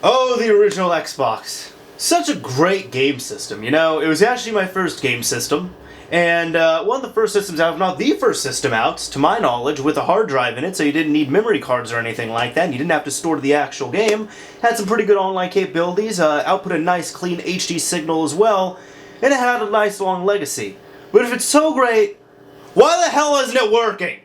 Oh, the original Xbox. Such a great game system, you know? It was actually my first game system, and one of the first systems out, if not the first system out, to my knowledge, with a hard drive in it, so you didn't need memory cards or anything like that, and you didn't have to store the actual game. Had some pretty good online capabilities, output a nice clean HD signal as well, and it had a nice long legacy. But if it's so great, why the hell isn't it working?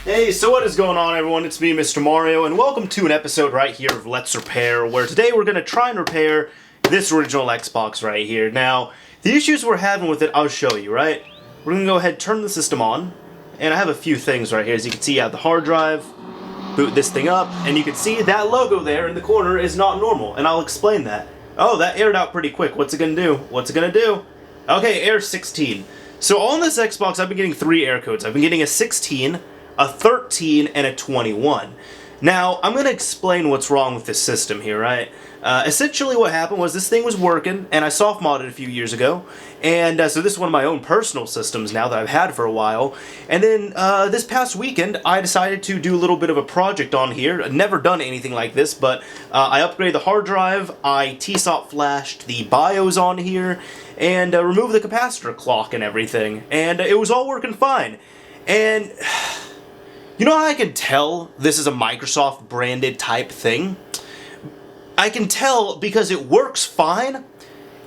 Hey, so what is going on, everyone? It's me, Mr. Mario, and welcome to an episode right here of Let's Repair, where today we're going to try and repair this original Xbox right here. Now, the issues we're having with it, I'll show you, right? We're going to go ahead and turn the system on, and I have a few things right here. As you can see, I have the hard drive, boot this thing up, and you can see that logo there in the corner is not normal, and I'll explain that. Oh, that aired out pretty quick. What's it going to do? What's it going to do? Okay, air 16. So on this Xbox, I've been getting 3 air codes. I've been getting a 16, a 13, and a 21. Now, I'm going to explain what's wrong with this system here, right? Essentially what happened was this thing was working, and I soft-modded a few years ago, and so this is one of my own personal systems now that I've had for a while, and then this past weekend I decided to do a little bit of a project on here. I've never done anything like this, but I upgraded the hard drive, I tsop'd flashed the BIOS on here, and removed the capacitor clock and everything, and it was all working fine. And you know how I can tell this is a Microsoft branded type thing? I can tell because it works fine,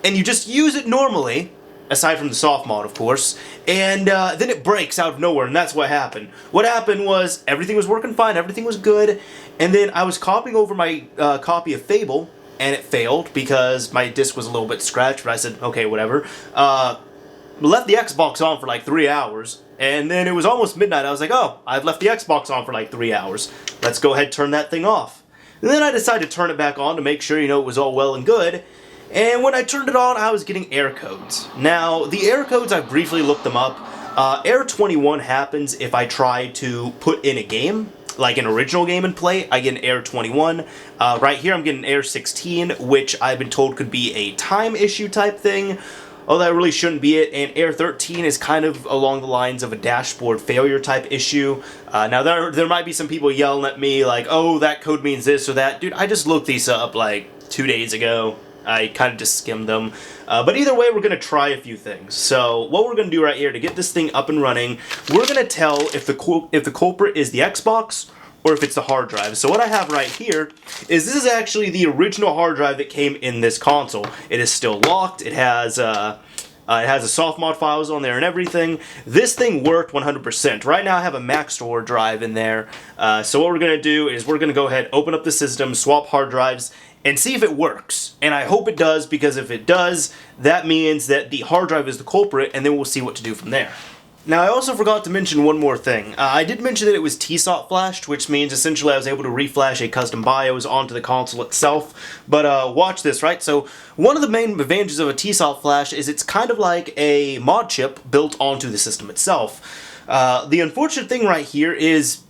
and you just use it normally, aside from the Softmod, of course, and then it breaks out of nowhere, and that's what happened. What happened was everything was working fine, everything was good, and then I was copying over my copy of Fable, and it failed because my disc was a little bit scratched, but I said, okay, whatever. Left the Xbox on for like 3 hours, and then it was almost midnight. I was like, oh, I've left the Xbox on for like 3 hours. Let's go ahead and turn that thing off. And then I decided to turn it back on to make sure, you know, it was all well and good. And when I turned it on, I was getting error codes. Now, the error codes, I briefly looked them up. Error 21 happens if I try to put in a game, like an original game and play. I get an error 21. Right here, I'm getting error 16, which I've been told could be a time issue type thing. Oh, that really shouldn't be it, and error 13 is kind of along the lines of a dashboard failure type issue. Now, there might be some people yelling at me like, oh, that code means this or that. Dude, I just looked these up like 2 days ago. I kind of just skimmed them. But either way, we're going to try a few things. So what we're going to do right here to get this thing up and running, we're going to tell if the culprit is the Xbox or if it's the hard drive. So what I have right here is this is actually the original hard drive that came in this console. It is still locked. It has the Softmod files on there and everything. This thing worked 100%. Right now I have a Maxtor drive in there. So what we're going to do is we're going to go ahead, open up the system, swap hard drives, and see if it works. And I hope it does, because if it does, that means that the hard drive is the culprit, and then we'll see what to do from there. Now, I also forgot to mention one more thing. I did mention that it was tsop'd flashed, which means essentially I was able to reflash a custom BIOS onto the console itself. But watch this, right? So one of the main advantages of a tsop'd flash is it's kind of like a mod chip built onto the system itself. The unfortunate thing right here is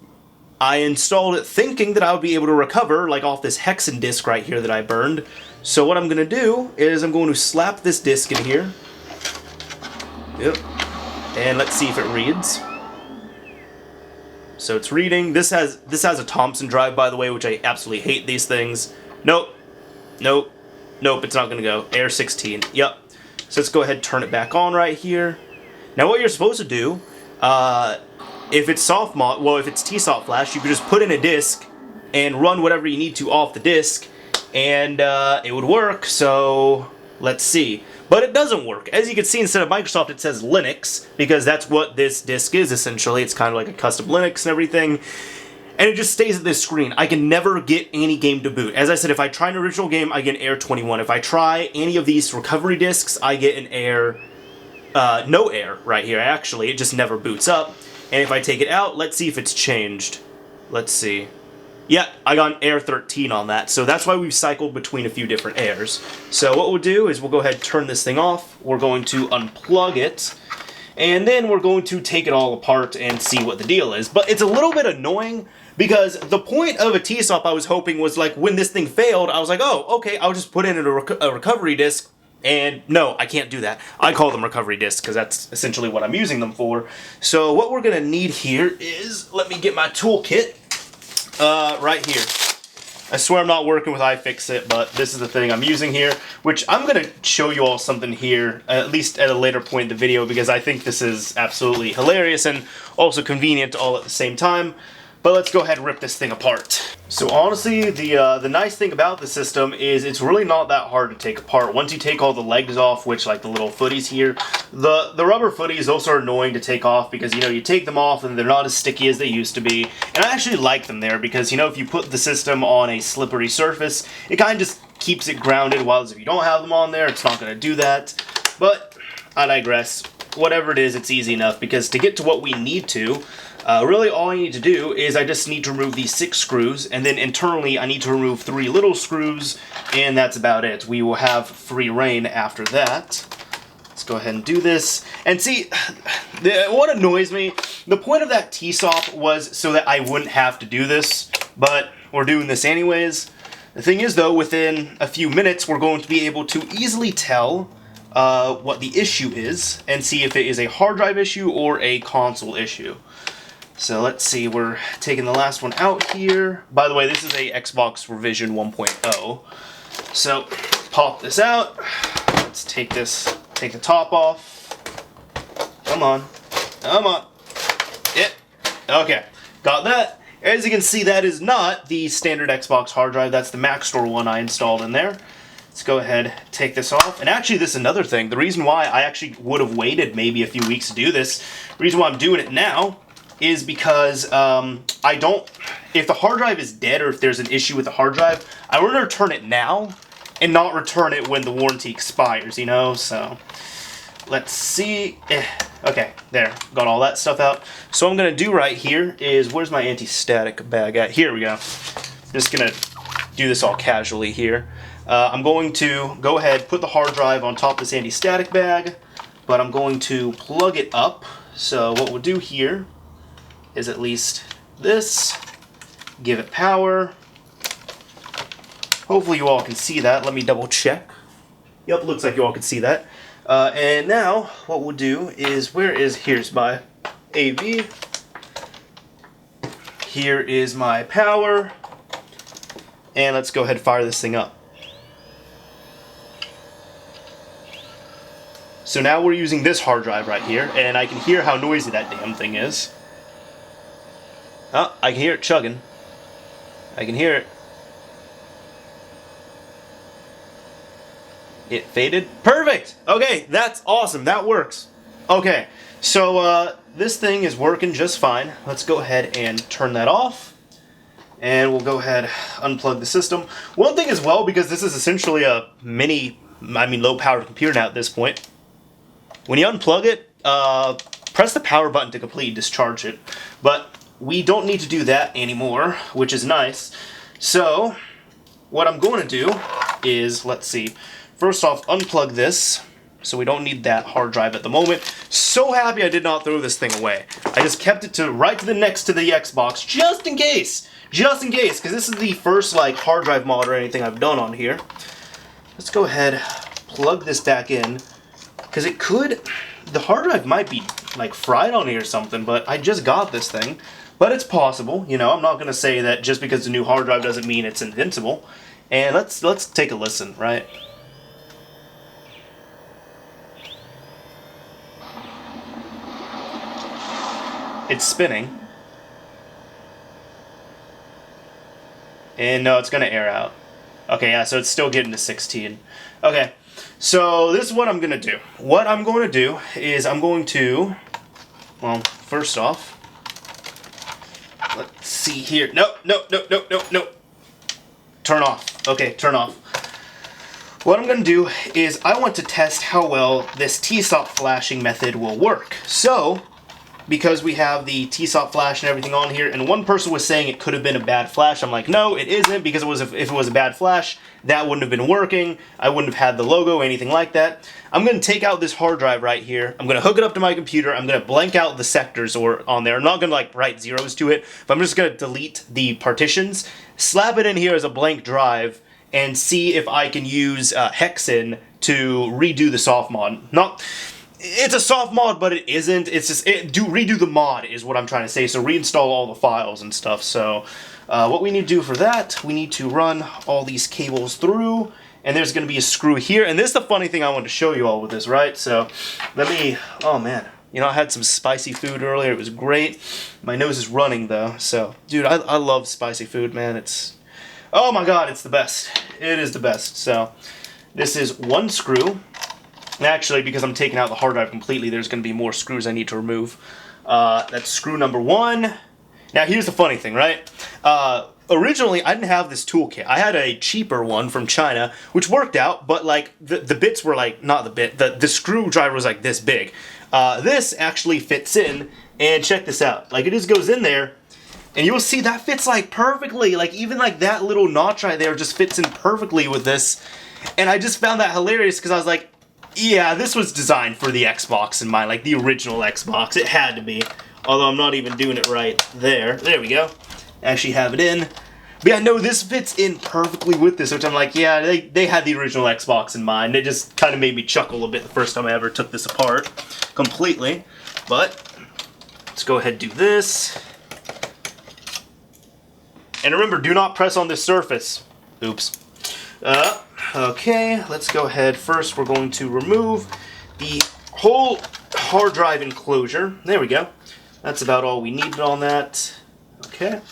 I installed it thinking that I would be able to recover, like off this hexen disk right here that I burned. So what I'm going to do is I'm going to slap this disk in here. Yep. And let's see if it reads. So it's reading. This has a Thompson drive, by the way, which I absolutely hate these things. Nope. Nope. Nope, it's not going to go. Error 16. Yep. So let's go ahead and turn it back on right here. Now what you're supposed to do, if it's Softmod, well, if it's tsop'd flash, you can just put in a disk and run whatever you need to off the disk, and it would work. So let's see. But it doesn't work. As you can see, instead of Microsoft, it says Linux, because that's what this disk is, essentially. It's kind of like a custom Linux and everything. And it just stays at this screen. I can never get any game to boot. As I said, if I try an original game, I get an error 21. If I try any of these recovery disks, I get an error, no error right here, actually. It just never boots up. And if I take it out, let's see if it's changed. Let's see. Yeah, I got an error 13 on that, so that's why we've cycled between a few different errors. So what we'll do is we'll go ahead and turn this thing off, we're going to unplug it, and then we're going to take it all apart and see what the deal is. But it's a little bit annoying, because the point of a tsop'd I was hoping was like when this thing failed, I was like, oh, okay, I'll just put in a recovery disk, And no, I can't do that. I call them recovery disks because that's essentially what I'm using them for. So what we're going to need here is, let me get my toolkit right here. I swear I'm not working with iFixit, but this is the thing I'm using here, which I'm going to show you all something here, at least at a later point in the video, because I think this is absolutely hilarious and also convenient all at the same time. But let's go ahead and rip this thing apart. So honestly, the nice thing about the system is it's really not that hard to take apart. Once you take all the legs off, which like the little footies here, the rubber footies, those are annoying to take off because, you know, you take them off and they're not as sticky as they used to be. And I actually like them there because, you know, if you put the system on a slippery surface, it kind of just keeps it grounded, while if you don't have them on there, it's not going to do that. But I digress. Whatever it is, it's easy enough because to get to what we need to, really all I need to do is I just need to remove these 6 screws, and then internally I need to remove 3 little screws, and that's about it. We will have free reign after that. Let's go ahead and do this. And see, what annoys me, the point of that tsop was so that I wouldn't have to do this, but we're doing this anyways. The thing is though, within a few minutes we're going to be able to easily tell what the issue is and see if it is a hard drive issue or a console issue. So let's see, we're taking the last one out here. By the way, this is a Xbox revision 1.0. So pop this out. Let's take the top off. Come on. Come on. Yeah. Okay. Got that. As you can see, that is not the standard Xbox hard drive. That's the Mac Store one I installed in there. Let's go ahead, take this off. And actually, this is another thing. The reason why I actually would have waited maybe a few weeks to do this, the reason why I'm doing it now is because if the hard drive is dead or if there's an issue with the hard drive, I want to return it now and not return it when the warranty expires, you know? So let's see. Okay, there, got all that stuff out. So what I'm going to do right here is, where's my anti-static bag at? Here we go. I'm just going to do this all casually here. I'm going to go ahead, put the hard drive on top of this anti-static bag, but I'm going to plug it up. So what we'll do here is at least this, give it power. Hopefully you all can see that. Let me double check. Yep, looks like you all can see that. And now what we'll do is, here's my AV. Here is my power. And let's go ahead and fire this thing up. So now we're using this hard drive right here, and I can hear how noisy that damn thing is. Oh, I can hear it chugging. I can hear it. It faded. Perfect! Okay, that's awesome. That works. Okay, so this thing is working just fine. Let's go ahead and turn that off. And we'll go ahead unplug the system. One thing as well, because this is essentially a low-powered computer now at this point. When you unplug it, press the power button to completely discharge it. But we don't need to do that anymore, which is nice. So what I'm going to do is, let's see, first off, unplug this, so we don't need that hard drive at the moment. So happy I did not throw this thing away. I just kept it right to the next to the Xbox, just in case, because this is the first like hard drive mod or anything I've done on here. Let's go ahead, plug this back in, because the hard drive might be like fried on here or something, but I just got this thing. But it's possible, you know, I'm not going to say that just because it's a new hard drive doesn't mean it's invincible. And let's take a listen, right? It's spinning. And no, it's going to air out. Okay, yeah, so it's still getting to 16. Okay, so this is what I'm going to do. What I'm going to do is I'm going to, well, first off, let's see here. No. Turn off. Okay, turn off. What I'm going to do is I want to test how well this tsop flashing method will work. So, because we have the tsop flash and everything on here, and one person was saying it could have been a bad flash. I'm like, no, it isn't, because if it was a bad flash, that wouldn't have been working. I wouldn't have had the logo, anything like that. I'm going to take out this hard drive right here. I'm going to hook it up to my computer. I'm going to blank out the sectors on there. I'm not going to like write zeros to it, but I'm just going to delete the partitions, slap it in here as a blank drive, and see if I can use hexen to redo the Softmod. It's a soft mod, but it isn't. It's just redo the mod is what I'm trying to say. So reinstall all the files and stuff. So what we need to do for that, we need to run all these cables through, and there's going to be a screw here. And this is the funny thing I wanted to show you all with this, right? So let me. Oh man, you know, I had some spicy food earlier. It was great. My nose is running though. So dude, I love spicy food, man. It's, oh my god, it's the best. It is the best. So this is one screw. Actually, because I'm taking out the hard drive completely, there's going to be more screws I need to remove. That's screw number one. Now, here's the funny thing, right? Originally, I didn't have this toolkit. I had a cheaper one from China, which worked out, but like the bits were like, not the bit, the screwdriver was like this big. This actually fits in, and check this out. Like, it just goes in there, and you'll see that fits like perfectly. Like, even like that little notch right there just fits in perfectly with this. And I just found that hilarious because I was like, yeah, this was designed for the Xbox in mind, like the original Xbox. It had to be. Although I'm not even doing it right there. There we go. Actually have it in. But yeah, no, this fits in perfectly with this, which I'm like, yeah, they had the original Xbox in mind. It just kind of made me chuckle a bit the first time I ever took this apart completely. But let's go ahead and do this. And remember, do not press on this surface. Oops. Okay, let's go ahead. First, we're going to remove the whole hard drive enclosure. There we go. That's about all we needed on that. Okay.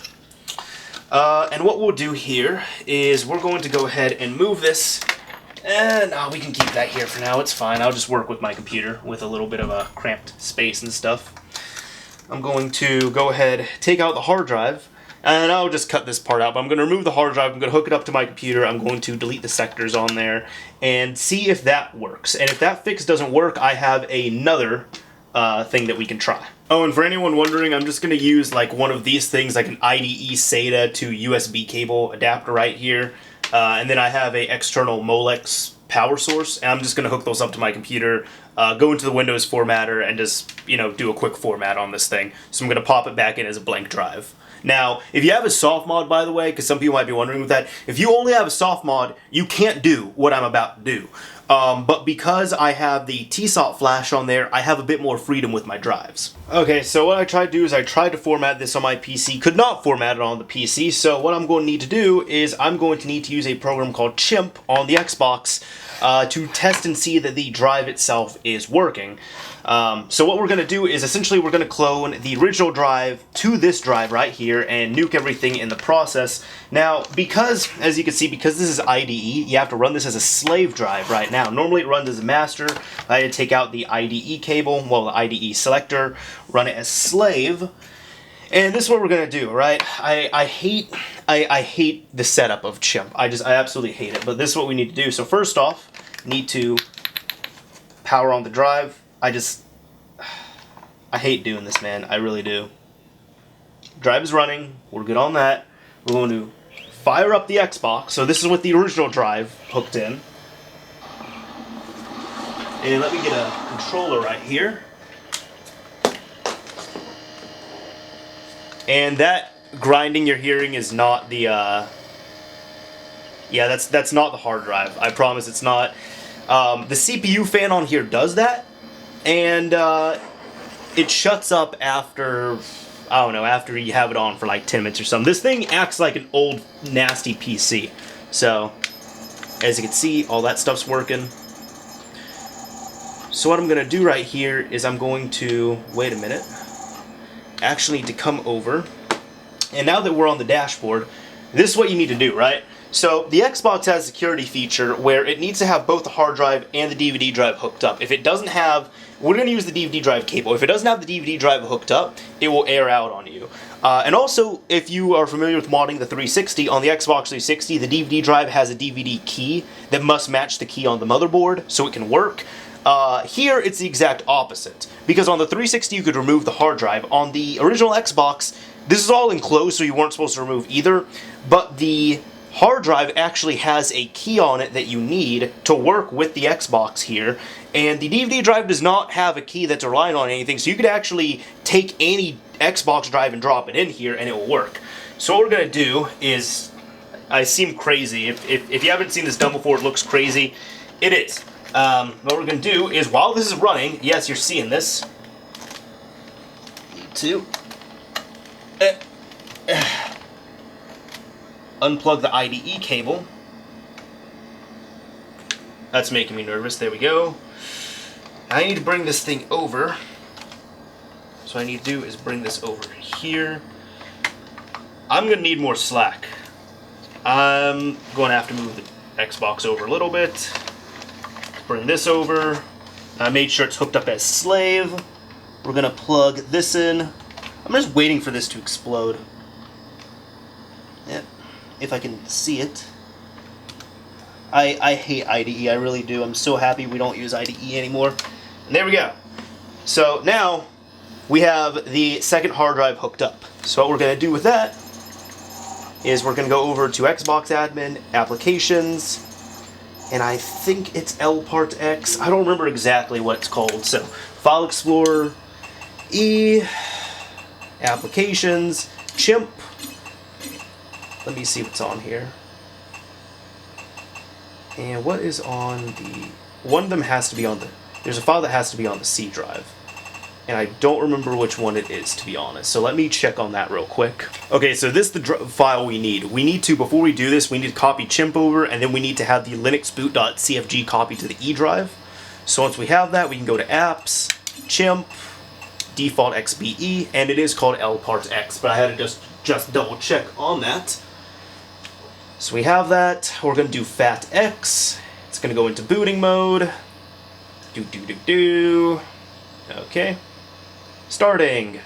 And what we'll do here is we're going to go ahead and move this. And we can keep that here for now. It's fine. I'll just work with my computer with a little bit of a cramped space and stuff. I'm going to go ahead, take out the hard drive. And I'll just cut this part out, but I'm going to remove the hard drive, I'm going to hook it up to my computer, I'm going to delete the sectors on there, and see if that works. And if that fix doesn't work, I have another thing that we can try. Oh, and for anyone wondering, I'm just going to use like one of these things, like an IDE SATA to USB cable adapter right here. And then I have a external Molex power source, and I'm just going to hook those up to my computer, go into the Windows formatter, and just, you know, do a quick format on this thing. So I'm going to pop it back in as a blank drive. Now, if you have a Softmod, by the way, because some people might be wondering with that, if you only have a Softmod, you can't do what I'm about to do. But because I have the tsop'd flash on there, I have a bit more freedom with my drives. Okay, so what I tried to do is I tried to format this on my PC, could not format it on the PC, so what I'm going to need to do is I'm going to need to use a program called Chimp on the Xbox to test and see that the drive itself is working. So what we're going to do is essentially we're going to clone the original drive to this drive right here and nuke everything in the process. Now, because, as you can see, because this is IDE, you have to run this as a slave drive right now. Normally it runs as a master. I had to take out the IDE cable, well, the IDE selector, run it as slave. And this is what we're going to do, right? I hate the setup of Chimp. I absolutely hate it. But this is what we need to do. So first off, need to power on the drive. I hate doing this, man. I really do. Drive is running. We're good on that. We're going to fire up the Xbox. So this is with the original drive hooked in. And let me get a controller right here. And that grinding you're hearing is not the, yeah, that's not the hard drive. I promise it's not. The CPU fan on here does that. And it shuts up after, I don't know, after you have it on for like 10 minutes or something. This thing acts like an old, nasty PC. So, as you can see, all that stuff's working. So what I'm going to do right here is I'm going to, wait a minute, actually need to come over. And now that we're on the dashboard, this is what you need to do, right? So the Xbox has a security feature where it needs to have both the hard drive and the DVD drive hooked up. If it doesn't have, we're going to use the DVD drive cable. If it doesn't have the DVD drive hooked up, it will air out on you. And also, if you are familiar with modding the 360, on the Xbox 360, the DVD drive has a DVD key that must match the key on the motherboard so it can work. Here, it's the exact opposite. Because on the 360, you could remove the hard drive. On the original Xbox, this is all enclosed, so you weren't supposed to remove either. But the hard drive actually has a key on it that you need to work with the Xbox here, and the DVD drive does not have a key that's relying on anything, so you could actually take any Xbox drive and drop it in here and it will work. So what we're going to do is, I seem crazy, if you haven't seen this done before, it looks crazy. It is. what we're going to do is, while this is running, yes, you're seeing this, need to unplug the IDE cable. That's making me nervous. There we go. I need to bring this thing over. So what I need to do is bring this over here. I'm going to need more slack. I'm going to have to move the Xbox over a little bit. Bring this over. I made sure it's hooked up as slave. We're going to plug this in. I'm just waiting for this to explode. Yep. If I can see it. I hate IDE, I really do. I'm so happy we don't use IDE anymore. And there we go. So now we have the second hard drive hooked up. So what we're going to do with that is we're going to go over to Xbox Admin, Applications, and I think it's lpart-x. I don't remember exactly what it's called. So File Explorer, E, Applications, Chimp. Let me see what's on here. And what is on the... One of them has to be on the... There's a file that has to be on the C drive. And I don't remember which one it is, to be honest. So let me check on that real quick. Okay, so this is the file we need. We need to, before we do this, we need to copy chimp over, and then we need to have the linuxboot.cfg copy to the E drive. So once we have that, we can go to Apps, Chimp, Default XBE, and it is called lpart-x, but I had to just double check on that. So we have that. We're going to do FAT-X. It's going to go into booting mode. Okay. Starting.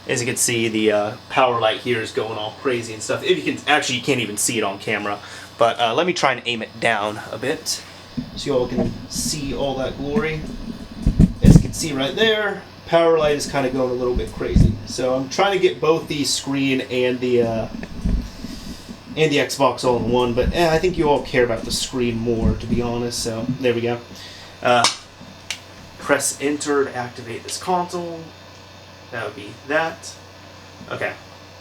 As you can see, the power light here is going all crazy and stuff. If you can, actually, you can't even see it on camera. But let me try and aim it down a bit, so you all can see all that glory. As you can see right there, power light is kind of going a little bit crazy. So I'm trying to get both the screen and the Xbox all in one, but I think you all care about the screen more, to be honest. So there we go. Press enter to activate this console. That would be that. Okay.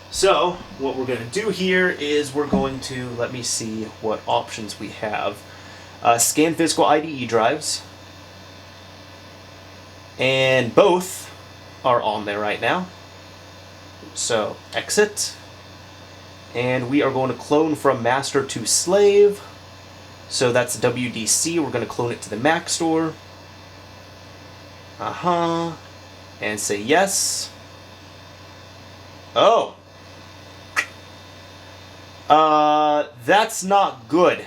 So what we're going to do here is we're going to, let me see what options we have. Scan physical IDE drives. And both are on there right now. So exit. And we are going to clone from master to slave. So that's WDC. We're going to clone it to the Mac store. And say yes. Oh. That's not good.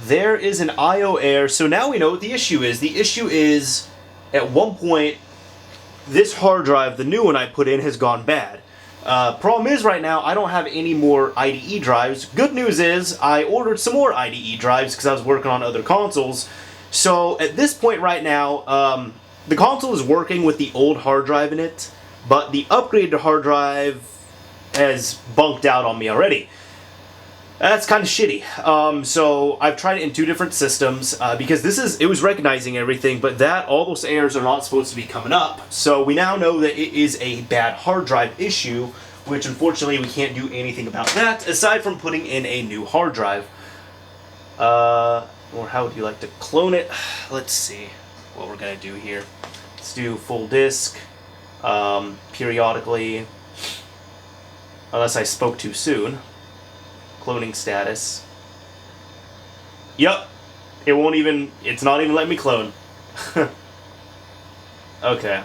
There is an I/O error. So now we know what the issue is. The issue is, at one point, this hard drive, the new one I put in, has gone bad. Problem is, right now, I don't have any more IDE drives. Good news is, I ordered some more IDE drives because I was working on other consoles. So, at this point right now, the console is working with the old hard drive in it, but the upgraded hard drive has bunked out on me already. That's kind of shitty. So I've tried it in two different systems because it was recognizing everything, but all those errors are not supposed to be coming up. So we now know that it is a bad hard drive issue, which unfortunately we can't do anything about that aside from putting in a new hard drive. Or how would you like to clone it? Let's see what we're gonna do here. Let's do full disk, periodically, unless I spoke too soon. Cloning status. Yup. It's not even letting me clone. Okay.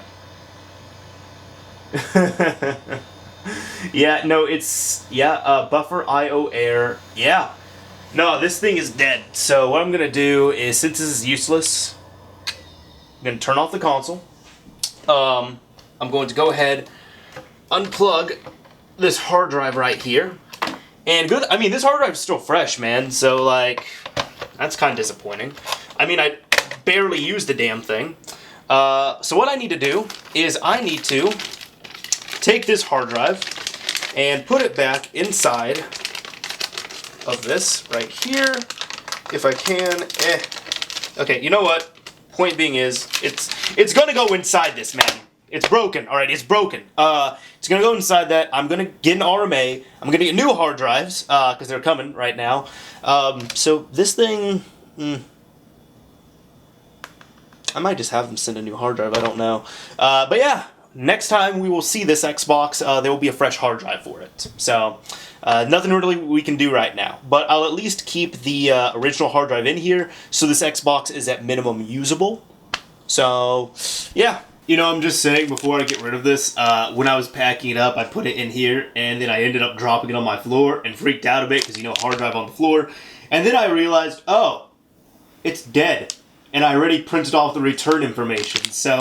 Yeah, no, buffer I/O error. Yeah. No, this thing is dead. So what I'm going to do is, since this is useless, I'm going to turn off the console. I'm going to go ahead, unplug this hard drive right here. And good, I mean, this hard drive is still fresh, man, so, like, that's kind of disappointing. I mean, I barely used the damn thing. So what I need to do is I need to take this hard drive and put it back inside of this right here, if I can. Okay, you know what? Point being is, it's gonna go inside this, man. It's broken. All right, it's broken. It's gonna go inside that. I'm gonna get an RMA. I'm gonna get new hard drives because they're coming right now. So this thing, I might just have them send a new hard drive. I don't know. But yeah, next time we will see this Xbox, there will be a fresh hard drive for it. So nothing really we can do right now. But I'll at least keep the original hard drive in here, so this Xbox is at minimum usable. So yeah. You know, I'm just saying, before I get rid of this, when I was packing it up, I put it in here, and then I ended up dropping it on my floor and freaked out a bit because, you know, hard drive on the floor. And then I realized, oh, it's dead. And I already printed off the return information. So,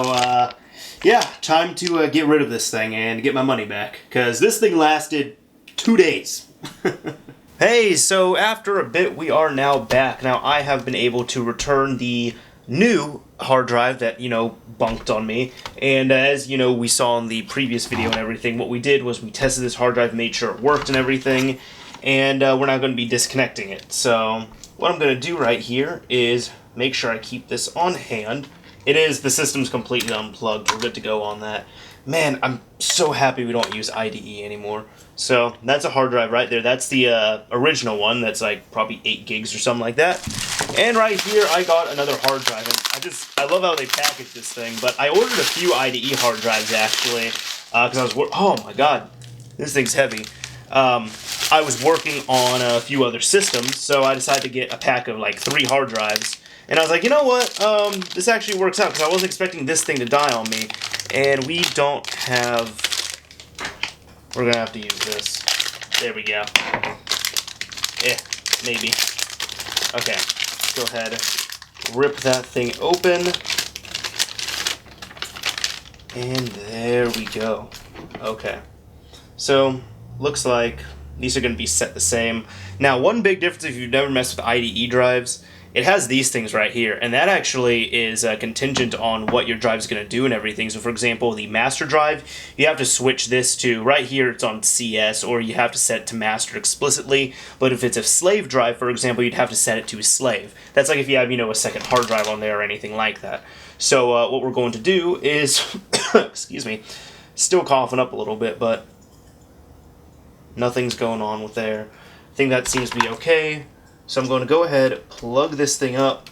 yeah, time to get rid of this thing and get my money back. Because this thing lasted 2 days. Hey, so after a bit, we are now back. Now, I have been able to return the new hard drive that, you know, bunked on me. And as, you know, we saw in the previous video and everything, what we did was we tested this hard drive, made sure it worked and everything, and we're not going to be disconnecting it. So what I'm going to do right here is make sure I keep this on hand. The system's completely unplugged. We're good to go on that. Man, I'm so happy we don't use IDE anymore. So that's a hard drive right there. That's the original one. That's like probably 8 gigs or something like that. And right here, I got another hard drive. And I love how they package this thing. But I ordered a few IDE hard drives actually, because I was oh my god, this thing's heavy. I was working on a few other systems, so I decided to get a pack of like 3 hard drives. And I was like, you know what? This actually works out because I wasn't expecting this thing to die on me. And we don't have... We're going to have to use this. There we go. Maybe. Okay. Let's go ahead. Rip that thing open. And there we go. Okay. So, looks like these are going to be set the same. Now, one big difference if you've never messed with IDE drives, it has these things right here, and that actually is contingent on what your drive's going to do and everything. So, for example, the master drive, you have to switch this to, right here it's on CS, or you have to set it to master explicitly. But if it's a slave drive, for example, you'd have to set it to slave. That's like if you have, you know, a second hard drive on there or anything like that. So, what we're going to do is, excuse me, still coughing up a little bit, but nothing's going on with there. I think that seems to be okay. So I'm going to go ahead, plug this thing up.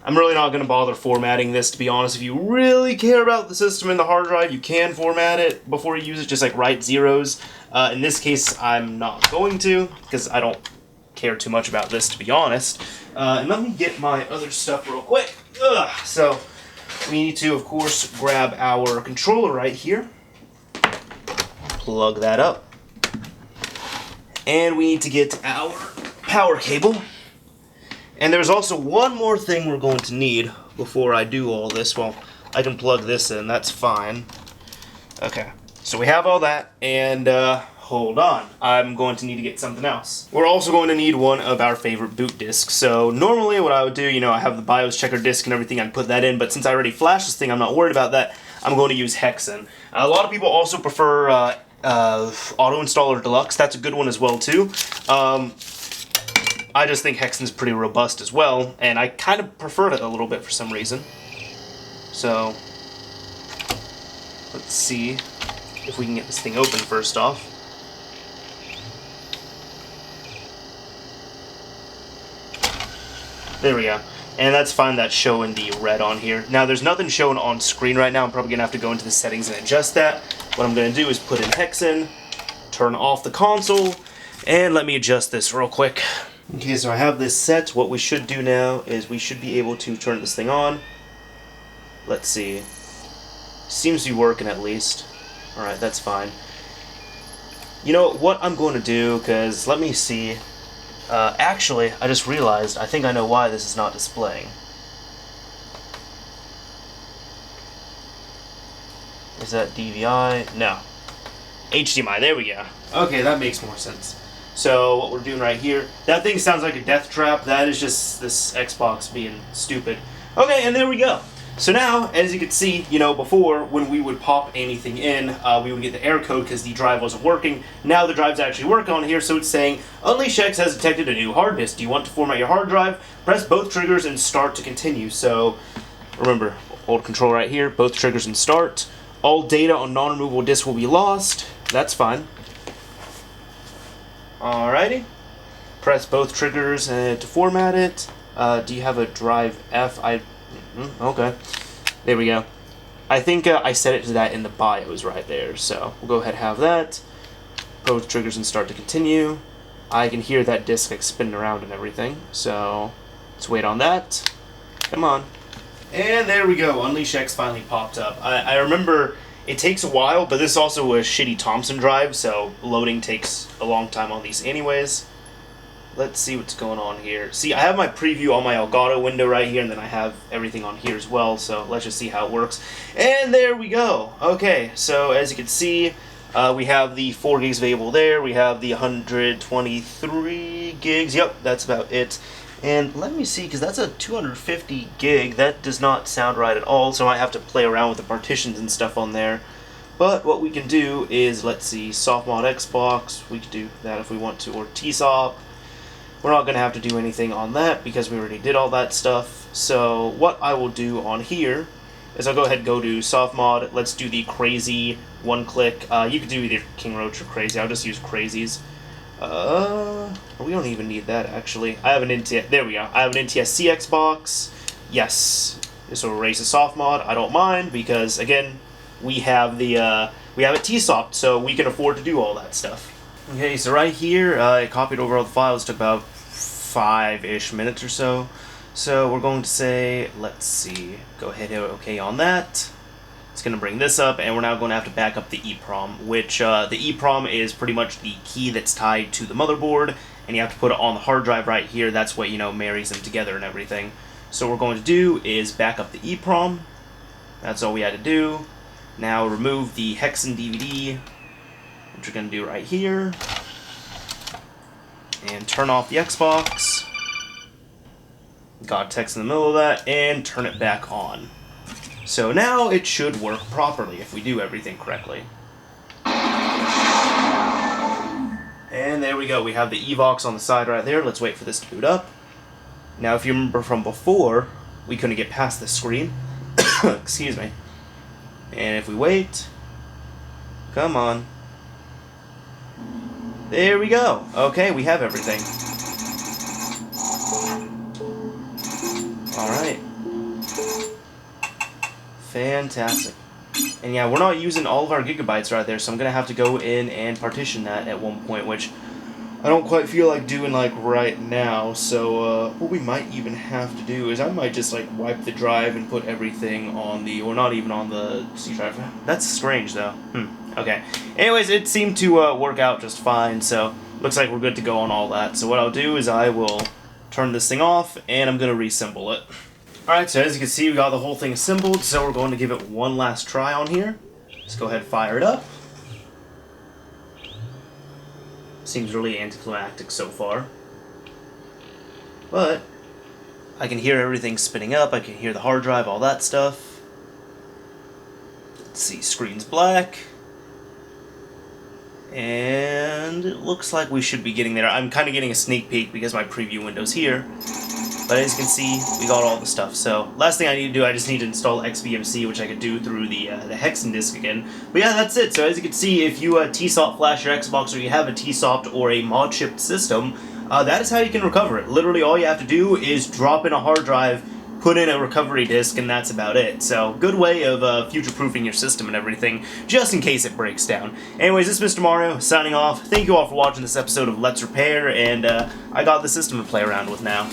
I'm really not going to bother formatting this, to be honest. If you really care about the system and the hard drive, you can format it before you use it, just like write zeros. In this case, I'm not going to, because I don't care too much about this, to be honest. And let me get my other stuff real quick. So we need to, of course, grab our controller right here. Plug that up. And we need to get our power cable. And there's also one more thing we're going to need before I do all this. Well, I can plug this in, that's fine. Okay, so we have all that, and hold on, I'm going to need to get something else. We're also going to need one of our favorite boot disks. So normally what I would do, you know, I have the BIOS checker disk and everything, I'd put that in, but since I already flashed this thing, I'm not worried about that. I'm going to use Hexen. A lot of people also prefer Auto Installer Deluxe. That's a good one as well too. I just think Hexen's pretty robust as well, and I kind of preferred it a little bit for some reason. So, let's see if we can get this thing open first off. There we go. And that's fine, that's showing the red on here. Now, there's nothing showing on screen right now. I'm probably going to have to go into the settings and adjust that. What I'm going to do is put in Hexen, turn off the console, and let me adjust this real quick. Okay, so I have this set. What we should do now is we should be able to turn this thing on. Let's see. Seems to be working at least. Alright, that's fine. You know what I'm going to do, because let me see. Actually, I just realized, I think I know why this is not displaying. Is that DVI? No. HDMI, there we go. Okay, that makes more sense. So what we're doing right here, that thing sounds like a death trap. That is just this Xbox being stupid. Okay, and there we go. So now, as you can see, you know, before, when we would pop anything in, we would get the error code because the drive wasn't working. Now the drive's actually working on here, so it's saying, Unleash X has detected a new hard disk. Do you want to format your hard drive? Press both triggers and start to continue. So, remember, hold control right here, both triggers and start. All data on non-removable disk will be lost. That's fine. Alrighty. Press both triggers to format it. Do you have a drive F? Okay. There we go. I think I set it to that in the BIOS right there, so we'll go ahead and have that. Both triggers and start to continue. I can hear that disk like spinning around and everything, so let's wait on that. Come on. And there we go. Unleash X finally popped up. I remember it takes a while, but this is also a shitty Thompson drive, so loading takes a long time on these anyways. Let's see what's going on here. See, I have my preview on my Elgato window right here, and then I have everything on here as well, so let's just see how it works. And there we go. Okay, so as you can see, we have the 4 gigs available there. We have the 123 gigs. Yep, that's about it. And let me see, because that's a 250 gig. That does not sound right at all, so I might have to play around with the partitions and stuff on there. But what we can do is, let's see, Softmod Xbox. We could do that if we want to, or tsop'd. We're not going to have to do anything on that because we already did all that stuff. So what I will do on here is I'll go ahead and go to Softmod. Let's do the crazy one-click. You could do either King Roach or crazy. I'll just use crazies. We don't even need that, actually. I have an NTS. There we go. I have an NTSC Xbox. Yes. This will erase the Softmod. I don't mind because, again, we have it tsop'd, so we can afford to do all that stuff. Okay, so right here, I copied over all the files. It took about 5-ish minutes or so. So we're going to say, let's see, go ahead and hit OK on that. It's going to bring this up, and we're now going to have to back up the EEPROM, which the EEPROM is pretty much the key that's tied to the motherboard, and you have to put it on the hard drive right here. That's what, marries them together and everything. So what we're going to do is back up the EEPROM. That's all we had to do. Now remove the Hexen DVD, which we're going to do right here, and turn off the Xbox. Got text in the middle of that, and turn it back on. So now it should work properly if we do everything correctly. And there we go, we have the Evox on the side right there. Let's wait for this to boot up. Now if you remember from before, we couldn't get past this screen. Excuse me. And if we wait, come on. There we go. Okay, we have everything. Alright. Fantastic. And yeah, we're not using all of our gigabytes right there, so I'm going to have to go in and partition that at one point, which I don't quite feel like doing right now. So what we might even have to do is I might just wipe the drive and put everything on the, or not even on the C drive. That's strange though. Okay. Anyways, it seemed to work out just fine, so looks like we're good to go on all that. So what I'll do is I will turn this thing off, and I'm going to reassemble it. Alright, so as you can see, we got the whole thing assembled, so we're going to give it one last try on here. Let's go ahead and fire it up. Seems really anticlimactic so far. But I can hear everything spinning up, I can hear the hard drive, all that stuff. Let's see, screen's black. And it looks like we should be getting there. I'm kind of getting a sneak peek because my preview window's here. But as you can see, we got all the stuff. So last thing I need to do, I just need to install XVMC, which I could do through the Hexen disk again. But yeah, that's it. So as you can see, if you tsop'd flash your Xbox, or you have a tsop'd or a mod shipped system, that is how you can recover it. Literally all you have to do is drop in a hard drive, put in a recovery disk, and that's about it. So good way of future-proofing your system and everything, just in case it breaks down. Anyways, this is Mr. Mario, signing off. Thank you all for watching this episode of Let's Repair, and I got the system to play around with now.